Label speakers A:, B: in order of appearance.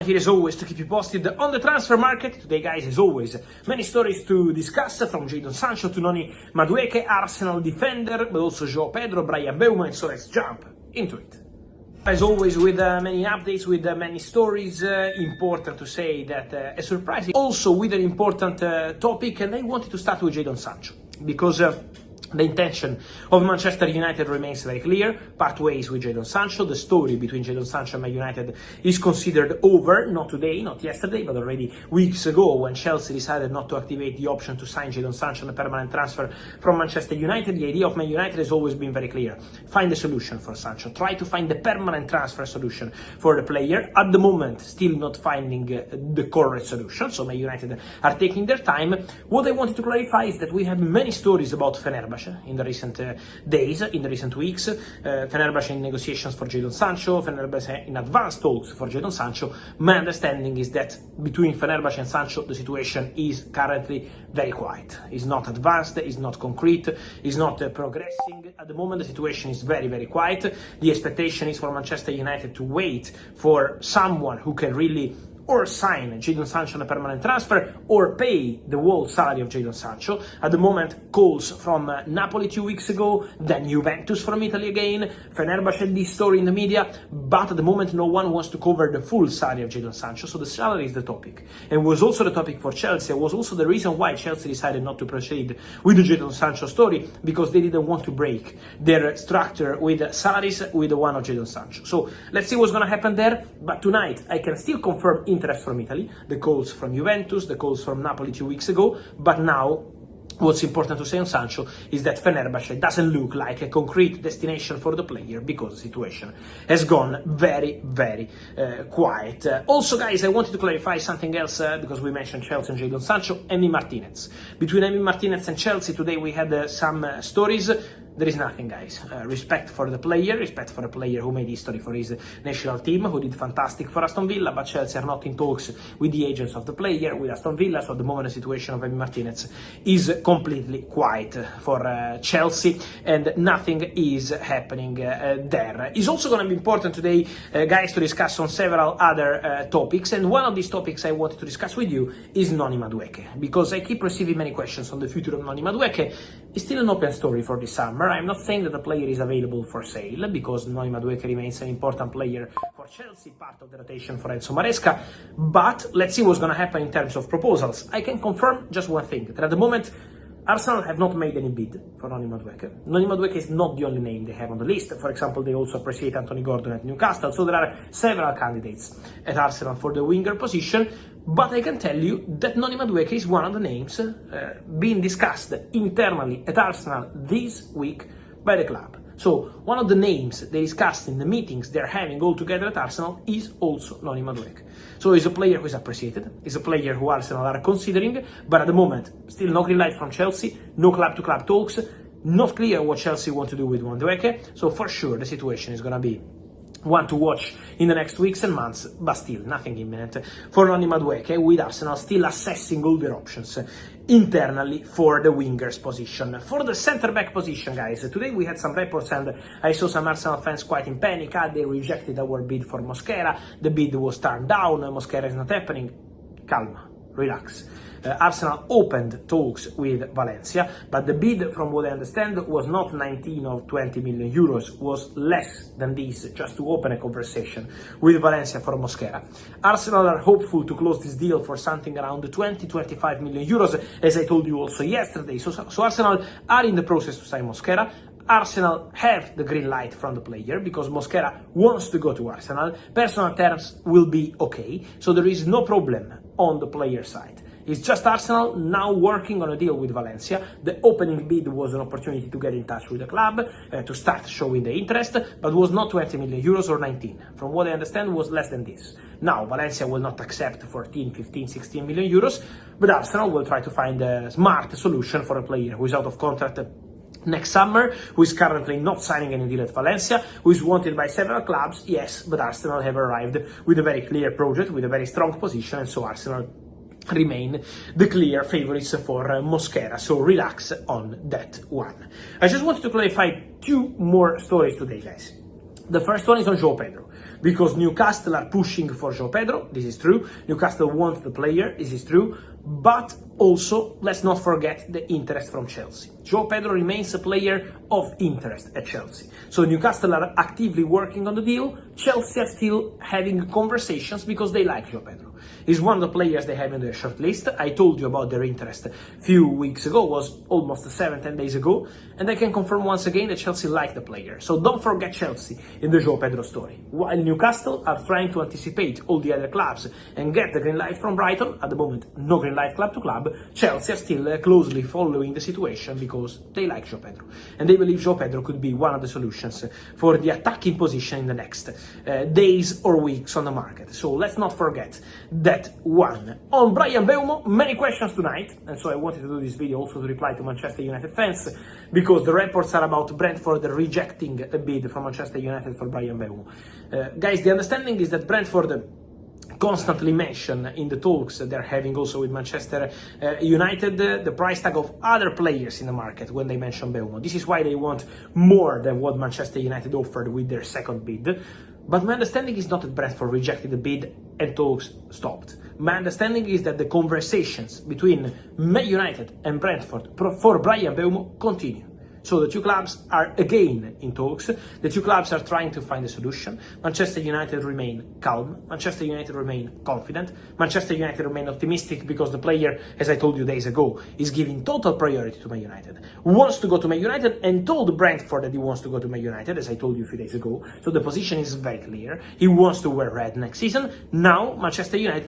A: Here as always to keep you posted on the transfer market. Today, guys, as always, many stories to discuss, from Jadon Sancho to Noni Madueke, Arsenal defender, but also Joao Pedro, Brian Beuman, so let's jump into it. As always, with many updates, with many stories, important to say that a surprising, also with an important topic, and I wanted to start with Jadon Sancho, because the intention of Manchester United remains very clear. Part ways with Jadon Sancho. The story between Jadon Sancho and Man United is considered over, not today, not yesterday, but already weeks ago, when Chelsea decided not to activate the option to sign Jadon Sancho on a permanent transfer from Manchester United. The idea of Man United has always been very clear. Find a solution for Sancho. Try to find the permanent transfer solution for the player. At the moment, still not finding the correct solution, so Man United are taking their time. What I wanted to clarify is that we have many stories about Fenerbahce in the recent days, in the recent weeks. Fenerbahce in negotiations for Jadon Sancho, Fenerbahce in advanced talks for Jadon Sancho. My understanding is that between Fenerbahce and Sancho, the situation is currently very quiet. It's not advanced, it's not concrete, it's not progressing. At the moment, the situation is very, very quiet. The expectation is for Manchester United to wait for someone who can really or sign Jadon Sancho on a permanent transfer, or pay the whole salary of Jadon Sancho. At the moment, calls from Napoli 2 weeks ago, then Juventus from Italy again, Fenerbahce had this story in the media, but at the moment no one wants to cover the full salary of Jadon Sancho, so the salary is the topic. And was also the topic for Chelsea. It was also the reason why Chelsea decided not to proceed with the Jadon Sancho story, because they didn't want to break their structure with salaries with the one of Jadon Sancho. So let's see what's going to happen there, but tonight I can still confirm interest from Italy, the calls from Juventus, the calls from Napoli 2 weeks ago, but now what's important to say on Sancho is that Fenerbahce doesn't look like a concrete destination for the player, because the situation has gone very, very quiet. Also, guys, I wanted to clarify something else, because we mentioned Chelsea and Jadon Sancho. Emi Martinez. Between Emi Martinez and Chelsea today we had some stories. There is nothing, guys. Respect for the player who made history for his national team, who did fantastic for Aston Villa, but Chelsea are not in talks with the agents of the player, with Aston Villa, so at the moment the situation of Emi Martinez is completely quiet for Chelsea, and nothing is happening there. It's also going to be important today, guys, to discuss on several other topics, and one of these topics I wanted to discuss with you is Noni Madueke, because I keep receiving many questions on the future of Noni Madueke. It's still an open story for this summer. I'm not saying that the player is available for sale, because Noni Madueke remains an important player for Chelsea, part of the rotation for Enzo Maresca, but let's see what's going to happen in terms of proposals. I can confirm just one thing, that at the moment Arsenal have not made any bid for Noni Madueke. Noni Madueke is not the only name they have on the list. For example, they also appreciate Anthony Gordon at Newcastle, so there are several candidates at Arsenal for the winger position. But I can tell you that Noni Madueke is one of the names being discussed internally at Arsenal this week by the club. So one of the names they discussed in the meetings they're having all together at Arsenal is also Noni Madueke. So he's a player who is appreciated, he's a player who Arsenal are considering, but at the moment, still no green light from Chelsea, no club-to-club talks, not clear what Chelsea want to do with Madueke, so for sure the situation is going to be one to watch in the next weeks and months, but still nothing imminent for Noni Madueke, with Arsenal still assessing all their options internally for the wingers position. For the centre-back position, guys, today we had some reports and I saw some Arsenal fans quite in panic. They rejected our bid for Mosquera, the bid was turned down, Mosquera is not happening. Calma, relax. Arsenal opened talks with Valencia, but the bid, from what I understand, was not 19 or 20 million euros, was less than this, just to open a conversation with Valencia for Mosquera. Arsenal are hopeful to close this deal for something around 20-25 million euros, as I told you also yesterday. So Arsenal are in the process to sign Mosquera. Arsenal have the green light from the player, because Mosquera wants to go to Arsenal. Personal terms will be okay, so there is no problem on the player side. It's just Arsenal now working on a deal with Valencia. The opening bid was an opportunity to get in touch with the club, to start showing the interest, but was not 20 million euros or 19. From what I understand, was less than this. Now, Valencia will not accept 14, 15, 16 million euros, but Arsenal will try to find a smart solution for a player who is out of contract next summer, who is currently not signing any deal at Valencia, who is wanted by several clubs, yes, but Arsenal have arrived with a very clear project, with a very strong position, and so Arsenal remain the clear favorites for Mosquera, so relax on that one. I just wanted to clarify two more stories today, guys. The first one is on Joao Pedro. because Newcastle are pushing for Joao Pedro, this is true. Newcastle wants the player, this is true. But also, let's not forget the interest from Chelsea. Joao Pedro remains a player of interest at Chelsea. So Newcastle are actively working on the deal. Chelsea are still having conversations because they like Joao Pedro. He's one of the players they have in their shortlist. I told you about their interest a few weeks ago, was almost 7-10 days ago. And I can confirm once again that Chelsea like the player. So don't forget Chelsea in the Joao Pedro story. While Newcastle are trying to anticipate all the other clubs and get the green light from Brighton, at the moment no green light club to club, Chelsea are still closely following the situation because they like Joao Pedro. And they believe Joao Pedro could be one of the solutions for the attacking position in the next days or weeks on the market. So let's not forget that one. On Bryan Mbeumo, many questions tonight, and so I wanted to do this video also to reply to Manchester United fans, because the reports are about Brentford rejecting a bid from Manchester United for Bryan Mbeumo. Guys, the understanding is that Brentford constantly mention in the talks they're having also with Manchester United the price tag of other players in the market when they mention Mbeumo. This is why they want more than what Manchester United offered with their second bid. But my understanding is not that Brentford rejected the bid and talks stopped. My understanding is that the conversations between Man United and Brentford for Bryan Mbeumo continue. So the two clubs are again in talks. The two clubs are trying to find a solution. Manchester United remain calm. Manchester United remain confident. Manchester United remain optimistic because the player, as I told you days ago, is giving total priority to Man United. Wants to go to Man United and told Brentford that he wants to go to Man United, as I told you a few days ago. So the position is very clear. He wants to wear red next season. Now Manchester United